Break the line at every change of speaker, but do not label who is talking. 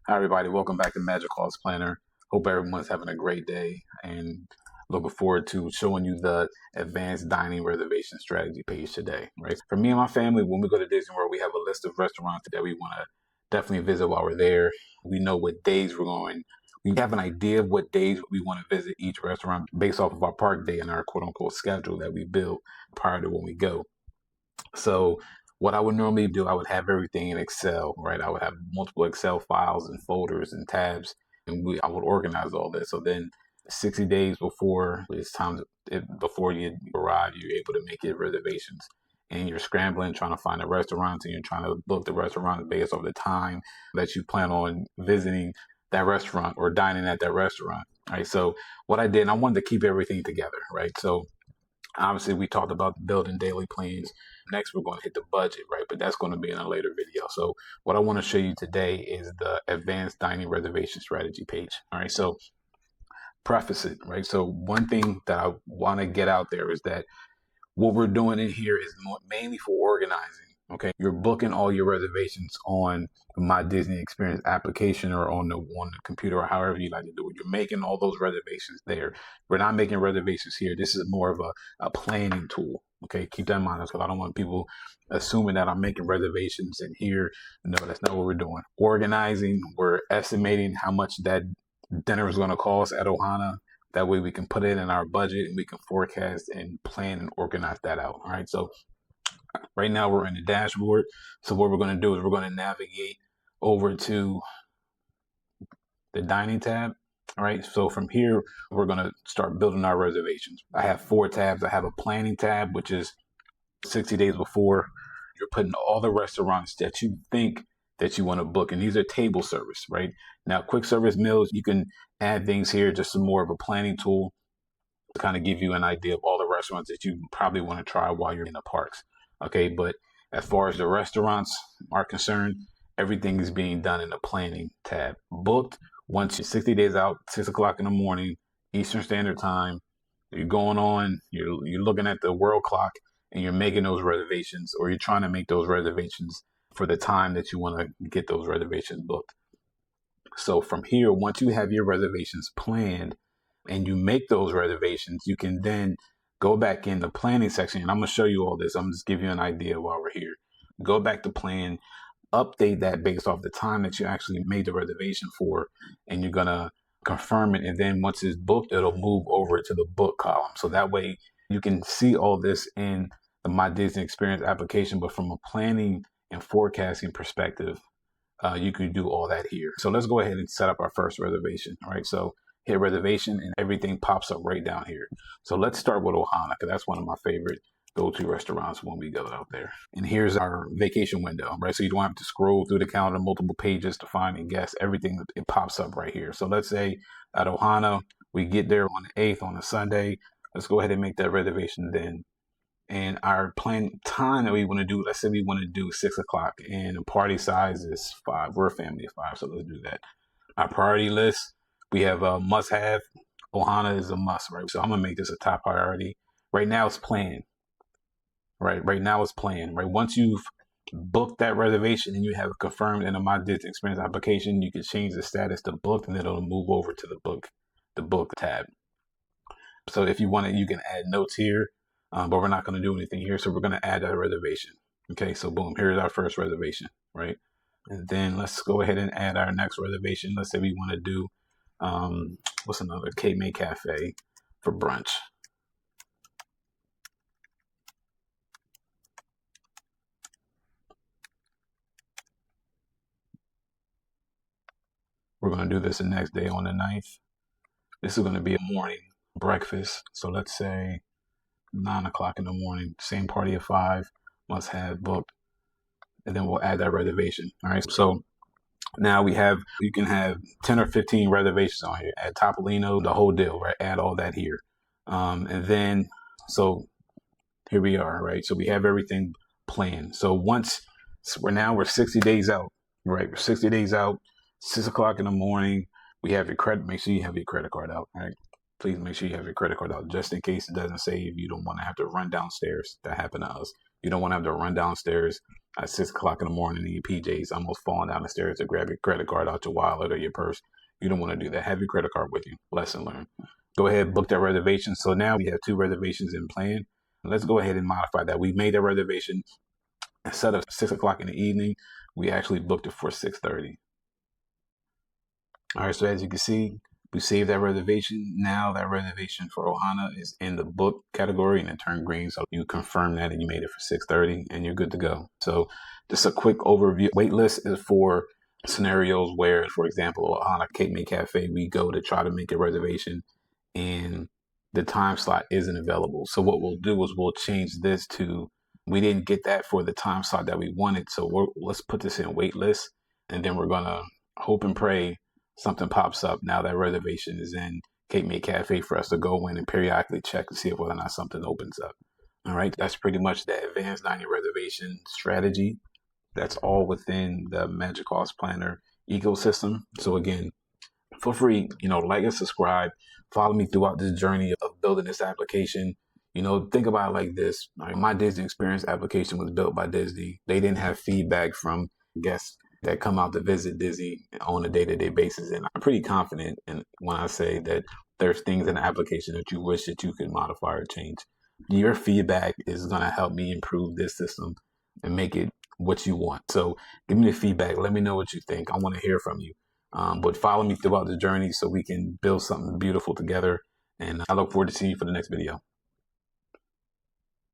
Hi, everybody. Welcome back to MagicCost Planner. Hope everyone's having a great day and looking forward to showing you the advanced dining reservation strategy page today. Right. For me and my family, when we go to Disney World, we have a list of restaurants that we want to definitely visit while we're there. We know what days we're going. We have an idea of what days we want to visit each restaurant based off of our park day and our quote unquote schedule that we build prior to when we go. So what I would normally do, I would have everything in Excel, right? I would have multiple Excel files and folders and tabs, and I would organize all this. So then 60 days before it's time before you arrive, you're able to make your reservations. And you're scrambling, trying to find the restaurants, and you're trying to book the restaurants based off the time that you plan on visiting that restaurant or dining at that restaurant, right? So what I did, and I wanted to keep everything together, right? So obviously, we talked about building daily plans. Next, we're going to hit the budget, right? But that's going to be in a later video. So what I want to show you today is the advanced dining reservation strategy page. All right. So preface it, right? So one thing that I want to get out there is that what we're doing in here is mainly for organizing. Okay, you're booking all your reservations on My Disney Experience application or on the computer or however you like to do it. You're making all those reservations there. We're not making reservations here. This is more of a planning tool. Okay, keep that in mind because I don't want people assuming that I'm making reservations in here. No, that's not what we're doing. Organizing, we're estimating how much that dinner is going to cost at Ohana. That way we can put it in our budget and we can forecast and plan and organize that out. All right. So right now we're in the dashboard. So what we're going to do is we're going to navigate over to the dining tab. All right. So from here, we're going to start building our reservations. I have 4 tabs. I have a planning tab, which is 60 days before. You're putting all the restaurants that you think that you want to book. And these are table service, right? Now, quick service meals, you can add things here, just some more of a planning tool to kind of give you an idea of all the restaurants that you probably want to try while you're in the parks. Okay, but as far as the restaurants are concerned, everything is being done in the planning tab. Booked once you're 60 days out, 6 o'clock in the morning, Eastern Standard Time. You're going on, you're looking at the world clock and you're making those reservations, or you're trying to make those reservations for the time that you want to get those reservations booked. So from here, once you have your reservations planned and you make those reservations, you can then go back in the planning section. And I'm going to show you all this. I'm just giving you an idea while we're here. Go back to plan, update that based off the time that you actually made the reservation for, and you're going to confirm it. And then once it's booked, it'll move over to the book column. So that way you can see all this in the My Disney Experience application, but from a planning and forecasting perspective, you can do all that here. So let's go ahead and set up our first reservation. All right. So hit reservation and everything pops up right down here. So let's start with Ohana because that's one of my favorite go-to restaurants when we go out there. And here's our vacation window, right? So you don't have to scroll through the calendar multiple pages to find and guess. Everything, it pops up right here. So let's say at Ohana, we get there on the 8th on a Sunday. Let's go ahead and make that reservation then. And our planned time that we want to do, let's say we want to do 6 o'clock and the party size is 5. We're a family of 5, so let's do that. Our priority list, we have a must have. Ohana is a must, right? So I'm going to make this a top priority. Right now it's planned, right? Right now it's planned, right? Once you've booked that reservation and you have it confirmed in a My Disney Experience application, you can change the status to booked and it'll move over to the book tab. So if you want it, you can add notes here. But we're not going to do anything here. So we're going to add that reservation. Okay, so boom, here's our first reservation, right? And then let's go ahead and add our next reservation. Let's say we want to do, what's another? Cape May Café for brunch. We're going to do this the next day on the 9th. This is going to be a morning breakfast. So let's say 9 o'clock in the morning, same party of 5, must have booked, and then we'll add that reservation. All right. So now you can have 10 or 15 reservations on here. Add Topolino, the whole deal, right? Add all that here. And then, so here we are, right? So we have everything planned. So we're 60 days out, right? We're 60 days out, 6 o'clock in the morning. We have your credit. Make sure you have your credit card out, right? Please make sure you have your credit card out just in case it doesn't save. You don't want to have to run downstairs. That happened to us. You don't want to have to run downstairs at 6 o'clock in the morning in your PJs, almost falling down the stairs to grab your credit card out your wallet or your purse. You don't want to do that. Have your credit card with you. Lesson learned. Go ahead, book that reservation. So now we have 2 reservations in plan. Let's go ahead and modify that. We made a reservation instead of 6 o'clock in the evening. We actually booked it for 6:30. All right, so as you can see, we saved that reservation. Now that reservation for Ohana is in the book category and it turned green. So you confirm that and you made it for 6:30 and you're good to go. So just a quick overview. Waitlist is for scenarios where, for example, Ohana Cape May Café, we go to try to make a reservation and the time slot isn't available. So what we'll do is we'll change this to, we didn't get that for the time slot that we wanted. So let's put this in waitlist and then we're going to hope and pray something pops up. Now that reservation is in Cape May Café for us to go in and periodically check to see if whether or not something opens up. All right, that's pretty much the advanced dining reservation strategy. That's all within the MagicCost Planner ecosystem. So again, feel free, like and subscribe. Follow me throughout this journey of building this application. Think about it like this. My Disney Experience application was built by Disney. They didn't have feedback from guests that come out to visit Disney on a day-to-day basis. And I'm pretty confident when I say that there's things in the application that you wish that you could modify or change. Your feedback is going to help me improve this system and make it what you want. So give me the feedback. Let me know what you think. I want to hear from you. But follow me throughout the journey so we can build something beautiful together. And I look forward to seeing you for the next video.